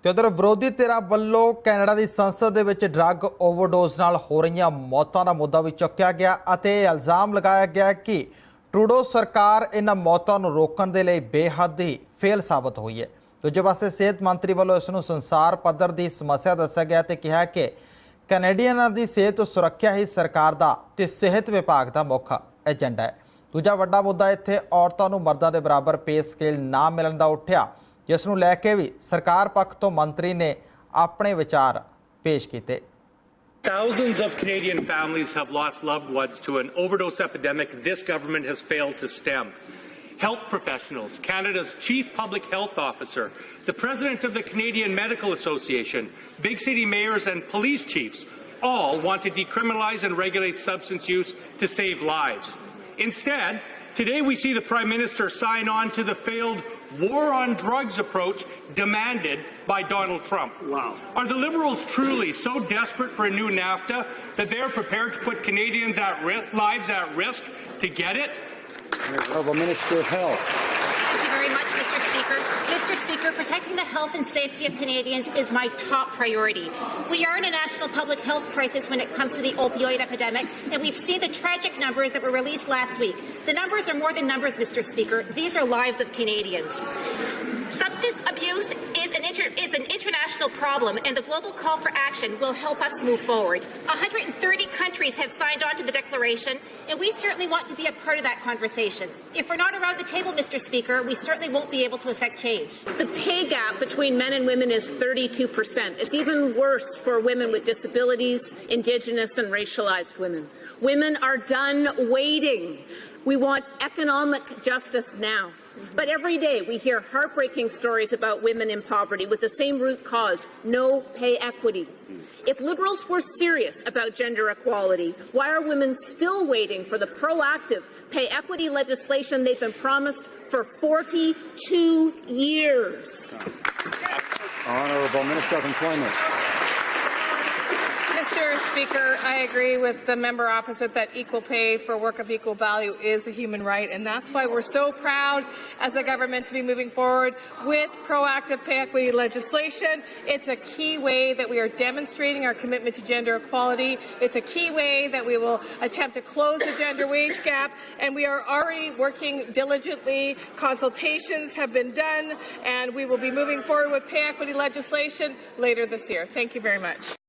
ਤੇ ਉਧਰ ਵਿਰੋਧੀ ਧਿਰਾਂ ਵੱਲੋਂ ਕੈਨੇਡਾ ਦੀ ਸੰਸਦ ਦੇ ਵਿੱਚ ਡਰੱਗ ਓਵਰਡੋਜ਼ ਨਾਲ ਹੋ ਰਹੀਆਂ ਮੌਤਾਂ ਦਾ ਮੁੱਦਾ ਵੀ ਚੁੱਕਿਆ ਗਿਆ ਅਤੇ ਇਲਜ਼ਾਮ ਲਗਾਇਆ ਗਿਆ ਕਿ ਟਰੂਡੋ ਸਰਕਾਰ ਇਹਨਾਂ ਮੌਤਾਂ ਨੂੰ ਰੋਕਣ ਦੇ ਲਈ ਬੇਹੱਦ ਹੀ ਫੇਲ ਸਾਬਤ ਹੋਈ ਹੈ। ਦੂਜੇ ਪਾਸੇ ਸਿਹਤ ਮੰਤਰੀ ਵੱਲੋਂ ਇਸ ਨੂੰ ਸੰਸਾਰ ਪੱਧਰ ਦੀ ਸਮੱਸਿਆ ਦੱਸਿਆ ਗਿਆ ਤੇ ਕਿਹਾ ਕਿ ਕੈਨੇਡੀਅਨਾਂ ਦੀ ਸਿਹਤ ਸੁਰੱਖਿਆ ਹੀ ਸਰਕਾਰ ਦਾ ਤੇ ਸਿਹਤ ਵਿਭਾਗ ਦਾ ਮੁੱਖ ਏਜੰਡਾ ਹੈ। ਦੂਜਾ ਵੱਡਾ ਮੁੱਦਾ ਇੱਥੇ ਔਰਤਾਂ ਨੂੰ ਮਰਦਾਂ ਦੇ ਬਰਾਬਰ ਪੇ ਸਕੇਲ ਨਾ ਮਿਲਣ ਦਾ ਉੱਠਿਆ, ਜਿਸ ਨੂੰ ਲੈ ਕੇ ਵੀ ਸਰਕਾਰ ਪੱਖ ਤੋਂ ਮੰਤਰੀ ਨੇ ਆਪਣੇ ਵਿਚਾਰ ਪੇਸ਼ ਕੀਤੇ। Thousands of Canadian families have lost loved ones to an overdose epidemic this government has failed to stem. Health professionals, Canada's Chief Public Health Officer, the President of the Canadian Medical Association, big city mayors and police chiefs all want to decriminalise and regulate substance use to save lives. Instead, today we see the Prime Minister sign on to the failed war on drugs approach demanded by Donald Trump. Wow. Are the Liberals truly so desperate for a new NAFTA that they are prepared to put Canadians' lives at risk to get it? Honourable Minister of Health. Thank you very much, Mr. Speaker. Mr. Speaker, protecting the health and safety of Canadians is my top priority. We are in a national public health crisis when it comes to the opioid epidemic, and we've seen the tragic numbers that were released last week. The numbers are more than numbers, Mr. Speaker. These are lives of Canadians. Substance abuse is an international problem, and the global call for action will help us move forward. 130 countries have signed on to the declaration, and we certainly want to be a part of that conversation. If we're not around the table, Mr. Speaker, we certainly won't be able to affect change. The pay gap between men and women is 32%. It's even worse for women with disabilities, Indigenous and racialized women. Women are done waiting. We want economic justice now. But every day we hear heartbreaking stories about women in poverty with the same root cause, no pay equity. If Liberals were serious about gender equality, why are women still waiting for the proactive pay equity legislation they've been promised for 42 years? Honourable Minister of Employment. Mr. Speaker, I agree with the member opposite that equal pay for work of equal value is a human right, and that's why we're so proud as a government to be moving forward with proactive pay equity legislation. It's a key way that we are demonstrating our commitment to gender equality. It's a key way that we will attempt to close the gender wage gap, and we are already working diligently. Consultations have been done, and we will be moving forward with pay equity legislation later this year. Thank you very much.